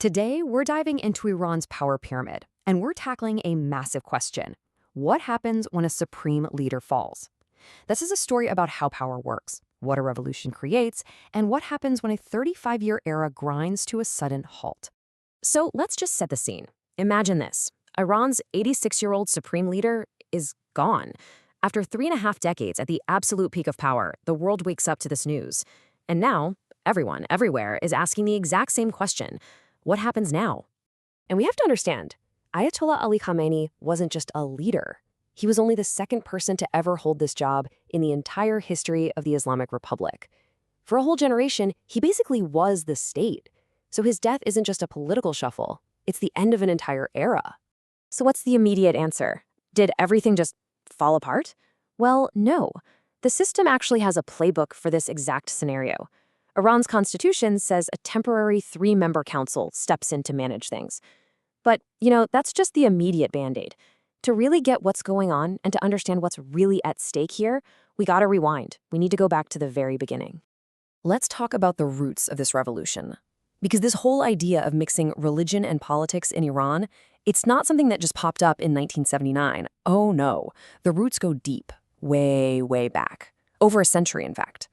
Today, we're diving into Iran's power pyramid, and we're tackling a massive question. What happens when a supreme leader falls? This is a story about how power works, what a revolution creates, and what happens when a 35-year era grinds to a sudden halt. So let's just set the scene. Imagine this. Iran's 86-year-old supreme leader is gone. After 3.5 decades at the absolute peak of power, the world wakes up to this news. And now, everyone, everywhere, is asking the exact same question. What happens now? And we have to understand, Ayatollah Ali Khamenei wasn't just a leader. He was only the second person to ever hold this job in the entire history of the Islamic Republic. For a whole generation, he basically was the state. So his death isn't just a political shuffle, it's the end of an entire era. So what's the immediate answer? Did everything just fall apart? Well, no. The system actually has a playbook for this exact scenario. Iran's constitution says a temporary 3-member council steps in to manage things. But, that's just the immediate band-aid. To really get what's going on and to understand what's really at stake here, we gotta rewind. We need to go back to the very beginning. Let's talk about the roots of this revolution. Because this whole idea of mixing religion and politics in Iran, it's not something that just popped up in 1979. Oh no, the roots go deep, way, way back. Over a century, in fact.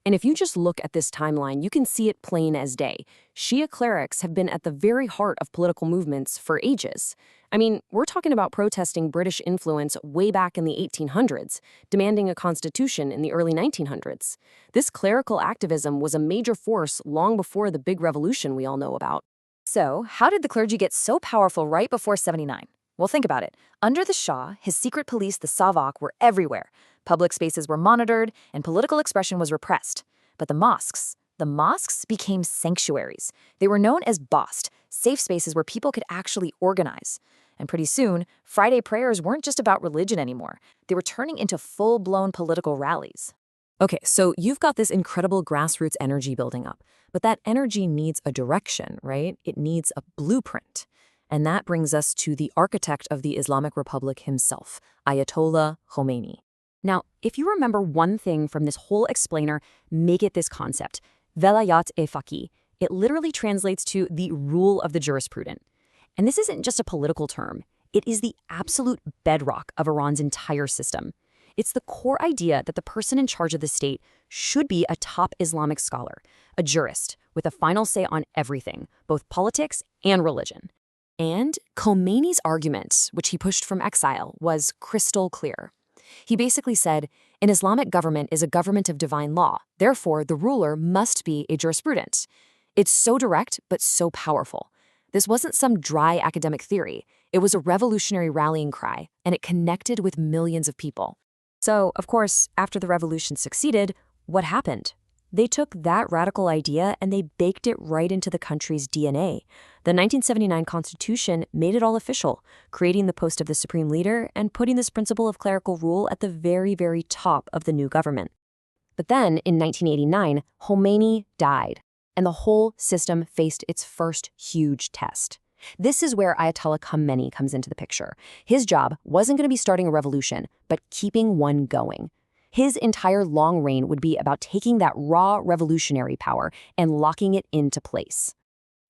And if you just look at this timeline, you can see it plain as day. Shia clerics have been at the very heart of political movements for ages. I mean, we're talking about protesting British influence way back in the 1800s, demanding a constitution in the early 1900s. This clerical activism was a major force long before the big revolution we all know about. So, how did the clergy get so powerful right before 79? Well, think about it. Under the Shah, his secret police, the Savak, were everywhere. Public spaces were monitored, and political expression was repressed. But the mosques became sanctuaries. They were known as bast, safe spaces where people could actually organize. And pretty soon, Friday prayers weren't just about religion anymore. They were turning into full-blown political rallies. Okay, so you've got this incredible grassroots energy building up, but that energy needs a direction, right? It needs a blueprint. And that brings us to the architect of the Islamic Republic himself, Ayatollah Khomeini. Now, if you remember one thing from this whole explainer, make it this concept. Velayat-e-Faqih. It literally translates to the rule of the jurisprudent. And this isn't just a political term. It is the absolute bedrock of Iran's entire system. It's the core idea that the person in charge of the state should be a top Islamic scholar, a jurist, with a final say on everything, both politics and religion. And Khomeini's argument, which he pushed from exile, was crystal clear. He basically said, an Islamic government is a government of divine law. Therefore, the ruler must be a jurisprudent. It's so direct, but so powerful. This wasn't some dry academic theory. It was a revolutionary rallying cry, and it connected with millions of people. So, of course, after the revolution succeeded, what happened? They took that radical idea and they baked it right into the country's DNA. The 1979 Constitution made it all official, creating the post of the supreme leader and putting this principle of clerical rule at the very, very top of the new government. But then, in 1989, Khomeini died, and the whole system faced its first huge test. This is where Ayatollah Khamenei comes into the picture. His job wasn't going to be starting a revolution, but keeping one going. His entire long reign would be about taking that raw revolutionary power and locking it into place.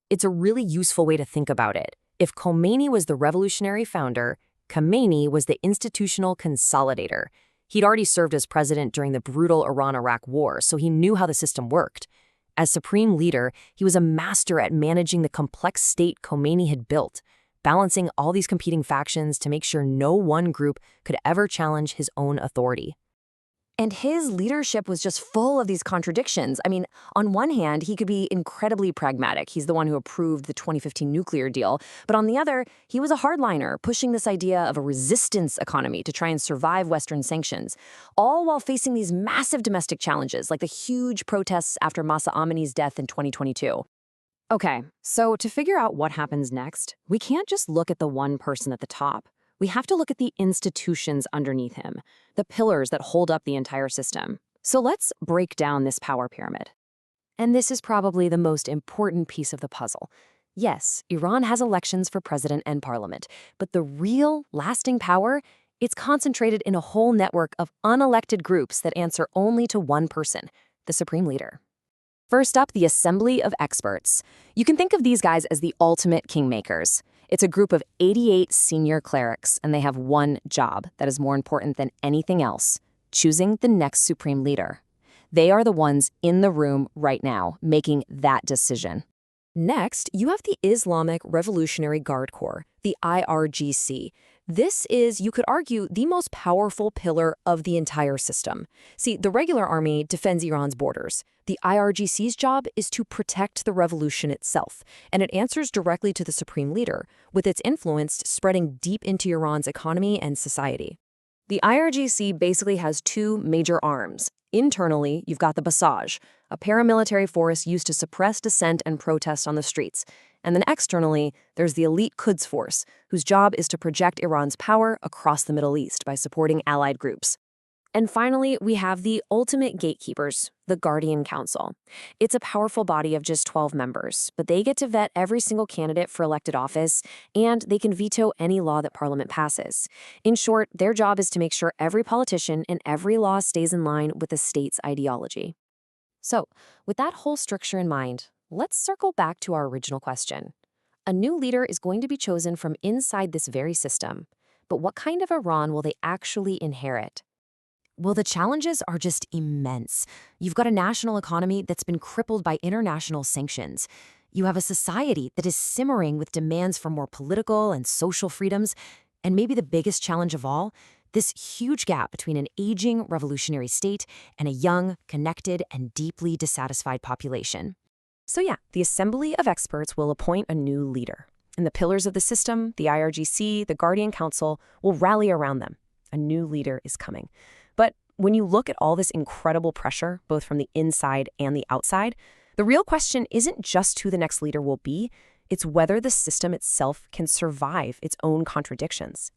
It's a really useful way to think about it. If Khomeini was the revolutionary founder, Khamenei was the institutional consolidator. He'd already served as president during the brutal Iran-Iraq War, so he knew how the system worked. As supreme leader, he was a master at managing the complex state Khomeini had built, balancing all these competing factions to make sure no one group could ever challenge his own authority. And his leadership was just full of these contradictions. I mean, on one hand, he could be incredibly pragmatic. He's the one who approved the 2015 nuclear deal. But on the other, he was a hardliner, pushing this idea of a resistance economy to try and survive Western sanctions, all while facing these massive domestic challenges, like the huge protests after Mahsa Amini's death in 2022. Okay, so to figure out what happens next, we can't just look at the one person at the top. We have to look at the institutions underneath him, the pillars that hold up the entire system. So let's break down this power pyramid. And this is probably the most important piece of the puzzle. Yes, Iran has elections for president and parliament, but the real, lasting power, it's concentrated in a whole network of unelected groups that answer only to one person, the supreme leader. First up, the Assembly of Experts. You can think of these guys as the ultimate kingmakers. It's a group of 88 senior clerics, and they have one job that is more important than anything else: choosing the next supreme leader. They are the ones in the room right now making that decision. Next, you have the Islamic Revolutionary Guard Corps, the IRGC. This is, you could argue, the most powerful pillar of the entire system. See, the regular army defends Iran's borders. The IRGC's job is to protect the revolution itself, and it answers directly to the supreme leader, with its influence spreading deep into Iran's economy and society. The IRGC basically has two major arms. Internally, you've got the Basaj, a paramilitary force used to suppress dissent and protest on the streets. And then externally, there's the elite Quds force, whose job is to project Iran's power across the Middle East by supporting allied groups. And finally, we have the ultimate gatekeepers, the Guardian Council. It's a powerful body of just 12 members, but they get to vet every single candidate for elected office, and they can veto any law that Parliament passes. In short, their job is to make sure every politician and every law stays in line with the state's ideology. So, with that whole structure in mind, let's circle back to our original question. A new leader is going to be chosen from inside this very system, but what kind of Iran will they actually inherit? Well, the challenges are just immense. You've got a national economy that's been crippled by international sanctions. You have a society that is simmering with demands for more political and social freedoms. And maybe the biggest challenge of all, this huge gap between an aging revolutionary state and a young, connected, and deeply dissatisfied population. So yeah, the Assembly of Experts will appoint a new leader. And the pillars of the system, the IRGC, the Guardian Council, will rally around them. A new leader is coming. But when you look at all this incredible pressure, both from the inside and the outside, the real question isn't just who the next leader will be, it's whether the system itself can survive its own contradictions.